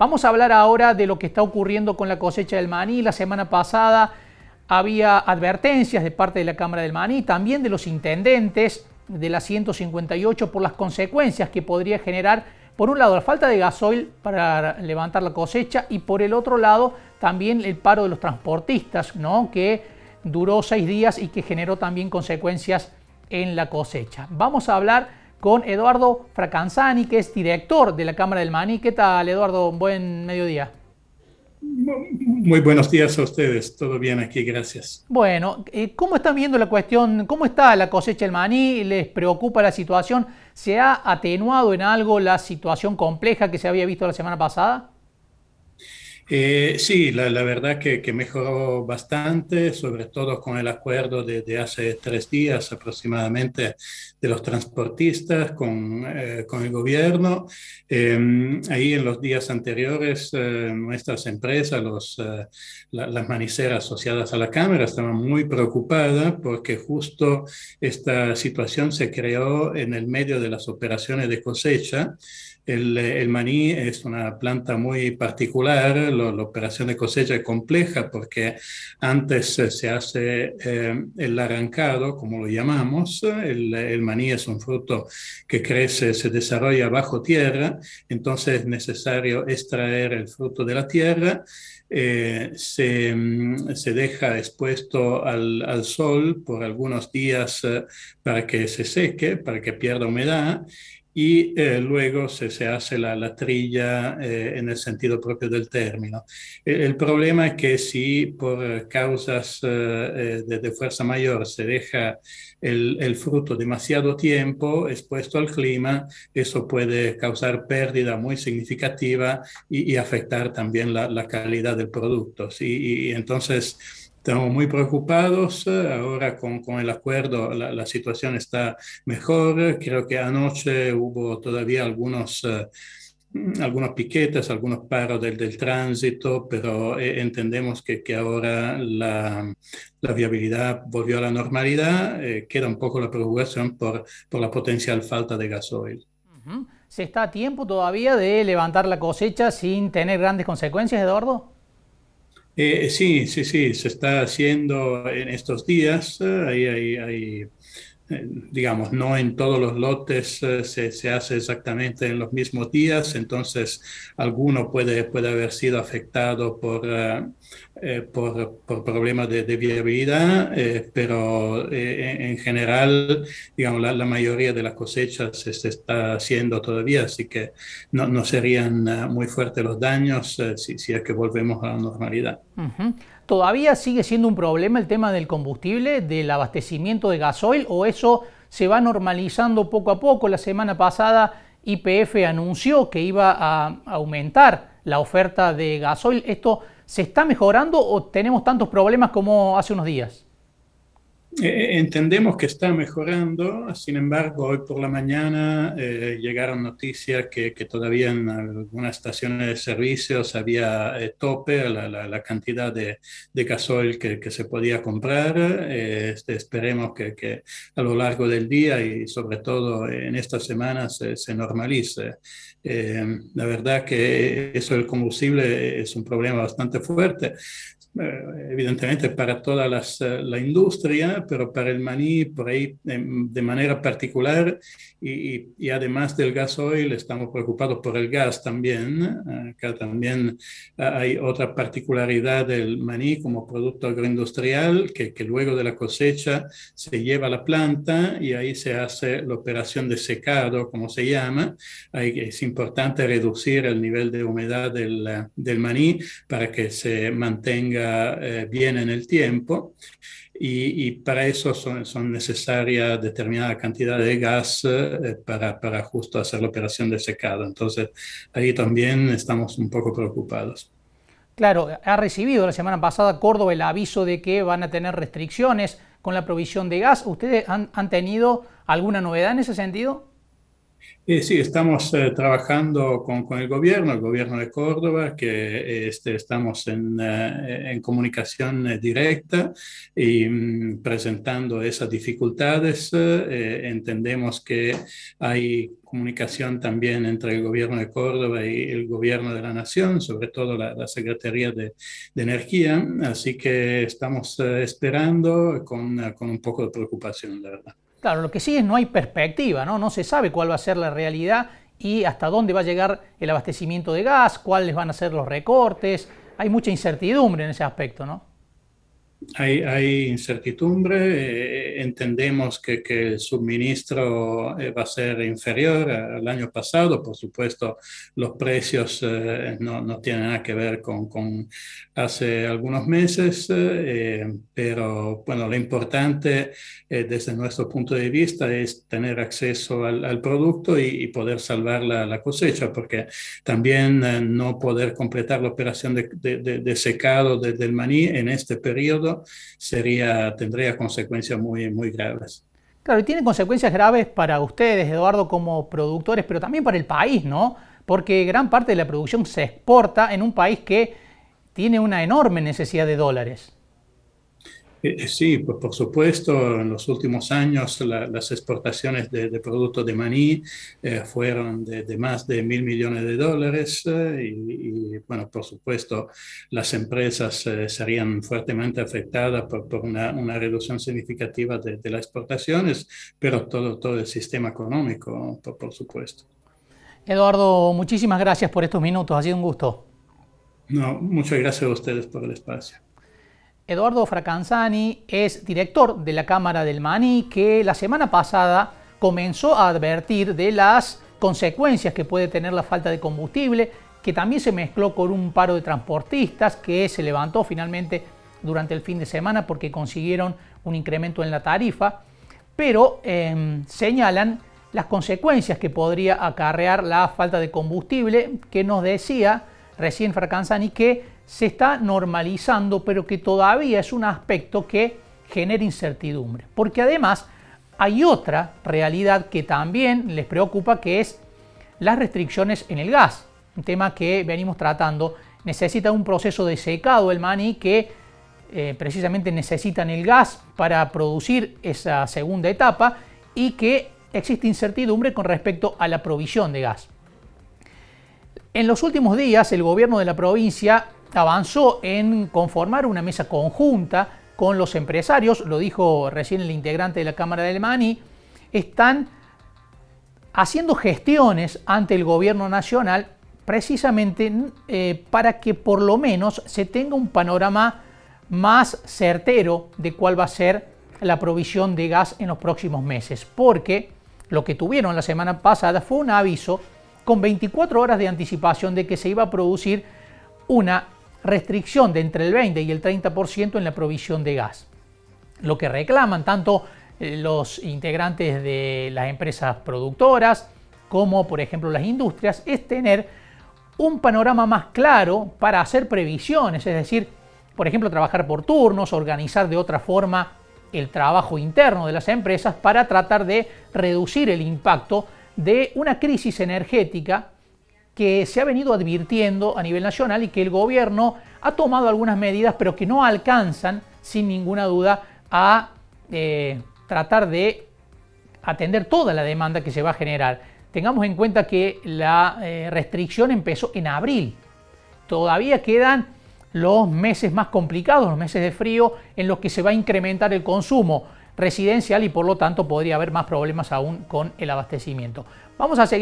Vamos a hablar ahora de lo que está ocurriendo con la cosecha del maní. La semana pasada había advertencias de parte de la Cámara del Maní, también de los intendentes de la 158 por las consecuencias que podría generar, por un lado, la falta de gasoil para levantar la cosecha y por el otro lado también el paro de los transportistas, ¿no?, que duró 6 días y que generó también consecuencias en la cosecha. Vamos a hablar con Eduardo Fracanzani, que es director de la Cámara del Maní. ¿Qué tal, Eduardo? Buen mediodía. Muy buenos días a ustedes, todo bien aquí, gracias. Bueno, ¿cómo están viendo la cuestión? ¿Cómo está la cosecha del maní? ¿Les preocupa la situación? ¿Se ha atenuado en algo la situación compleja que se había visto la semana pasada? Sí, la verdad que mejoró bastante, sobre todo con el acuerdo de hace 3 días aproximadamente de los transportistas con el gobierno. Ahí en los días anteriores nuestras empresas, las maniceras asociadas a la Cámara, estaban muy preocupadas porque justo esta situación se creó en el medio de las operaciones de cosecha. El maní es una planta muy particular, la operación de cosecha es compleja porque antes se hace el arrancado, como lo llamamos. El maní es un fruto que crece, se desarrolla bajo tierra, entonces es necesario extraer el fruto de la tierra. Se deja expuesto al sol por algunos días para que se seque, para que pierda humedad y luego se hace la trilla en el sentido propio del término. El problema es que si por causas de fuerza mayor se deja el fruto demasiado tiempo expuesto al clima, eso puede causar pérdida muy significativa y afectar también la calidad del producto. ¿Sí? Y entonces estamos muy preocupados. Ahora con el acuerdo la situación está mejor. Creo que anoche hubo todavía algunos piquetes, algunos paros del tránsito, pero entendemos que ahora la viabilidad volvió a la normalidad. Queda un poco la preocupación por la potencial falta de gasoil. ¿Se está a tiempo todavía de levantar la cosecha sin tener grandes consecuencias, Eduardo? Sí, sí, sí, se está haciendo en estos días. Digamos, no en todos los lotes se hace exactamente en los mismos días, entonces alguno puede haber sido afectado por problemas de viabilidad, pero en general, digamos, la mayoría de las cosechas se está haciendo todavía, así que no serían muy fuertes los daños si es que volvemos a la normalidad. ¿Todavía sigue siendo un problema el tema del combustible, del abastecimiento de gasoil, o eso se va normalizando poco a poco? La semana pasada YPF anunció que iba a aumentar la oferta de gasoil. ¿Esto se está mejorando o tenemos tantos problemas como hace unos días? Entendemos que está mejorando. Sin embargo, hoy por la mañana llegaron noticias que todavía en algunas estaciones de servicios había tope a la cantidad de gasoil que se podía comprar. Esperemos que a lo largo del día y sobre todo en esta semana se normalice. La verdad que eso del combustible es un problema bastante fuerte. Evidentemente para toda la industria, pero para el maní por ahí de manera particular y además del gasoil estamos preocupados por el gas también. Acá también hay otra particularidad del maní como producto agroindustrial que luego de la cosecha se lleva a la planta y ahí se hace la operación de secado, como se llama. Ahí es importante reducir el nivel de humedad del maní para que se mantenga bien en el tiempo y para eso son necesarias determinada cantidad de gas para justo hacer la operación de secado. Entonces ahí también estamos un poco preocupados. Claro, ha recibido la semana pasada Córdoba el aviso de que van a tener restricciones con la provisión de gas. ¿Ustedes han tenido alguna novedad en ese sentido? Sí, estamos trabajando con el gobierno de Córdoba, que estamos en comunicación directa y presentando esas dificultades. Entendemos que hay comunicación también entre el gobierno de Córdoba y el gobierno de la Nación, sobre todo la Secretaría de Energía, así que estamos esperando con un poco de preocupación, la verdad. Claro, lo que sí es no hay perspectiva, ¿no? No se sabe cuál va a ser la realidad y hasta dónde va a llegar el abastecimiento de gas, cuáles van a ser los recortes. Hay mucha incertidumbre en ese aspecto, ¿no? Hay incertidumbre, entendemos que el suministro va a ser inferior al año pasado, por supuesto los precios no tienen nada que ver con hace algunos meses, pero bueno, lo importante desde nuestro punto de vista es tener acceso al producto y poder salvar la cosecha, porque también no poder completar la operación de secado del maní en este periodo tendría consecuencias muy graves. Claro, y tiene consecuencias graves para ustedes, Eduardo, como productores, pero también para el país, ¿no? Porque gran parte de la producción se exporta en un país que tiene una enorme necesidad de dólares. Sí, pues por supuesto, en los últimos años las exportaciones de productos de maní fueron de más de $1.000 millones bueno, por supuesto, las empresas serían fuertemente afectadas por una reducción significativa de las exportaciones, pero todo el sistema económico, por supuesto. Eduardo, muchísimas gracias por estos minutos, ha sido un gusto. No, muchas gracias a ustedes por el espacio. Eduardo Fracanzani es director de la Cámara del Maní, que la semana pasada comenzó a advertir de las consecuencias que puede tener la falta de combustible, que también se mezcló con un paro de transportistas que se levantó finalmente durante el fin de semana porque consiguieron un incremento en la tarifa, pero señalan las consecuencias que podría acarrear la falta de combustible, que nos decía recién Fracanzani que se está normalizando, pero que todavía es un aspecto que genera incertidumbre. Porque además hay otra realidad que también les preocupa, que es las restricciones en el gas. Un tema que venimos tratando. Necesita un proceso de secado el maní que precisamente necesitan el gas para producir esa segunda etapa y que existe incertidumbre con respecto a la provisión de gas. En los últimos días el gobierno de la provincia avanzó en conformar una mesa conjunta con los empresarios, lo dijo recién el integrante de la Cámara del Maní, están haciendo gestiones ante el gobierno nacional precisamente para que por lo menos se tenga un panorama más certero de cuál va a ser la provisión de gas en los próximos meses, porque lo que tuvieron la semana pasada fue un aviso con 24 horas de anticipación de que se iba a producir una restricción de entre el 20 y el 30% en la provisión de gas. Lo que reclaman tanto los integrantes de las empresas productoras como por ejemplo las industrias es tener un panorama más claro para hacer previsiones, es decir, por ejemplo trabajar por turnos, organizar de otra forma el trabajo interno de las empresas para tratar de reducir el impacto de una crisis energética que se ha venido advirtiendo a nivel nacional y que el gobierno ha tomado algunas medidas, pero que no alcanzan, sin ninguna duda, a tratar de atender toda la demanda que se va a generar. Tengamos en cuenta que la restricción empezó en abril. Todavía quedan los meses más complicados, los meses de frío, en los que se va a incrementar el consumo residencial y por lo tanto podría haber más problemas aún con el abastecimiento. Vamos a seguir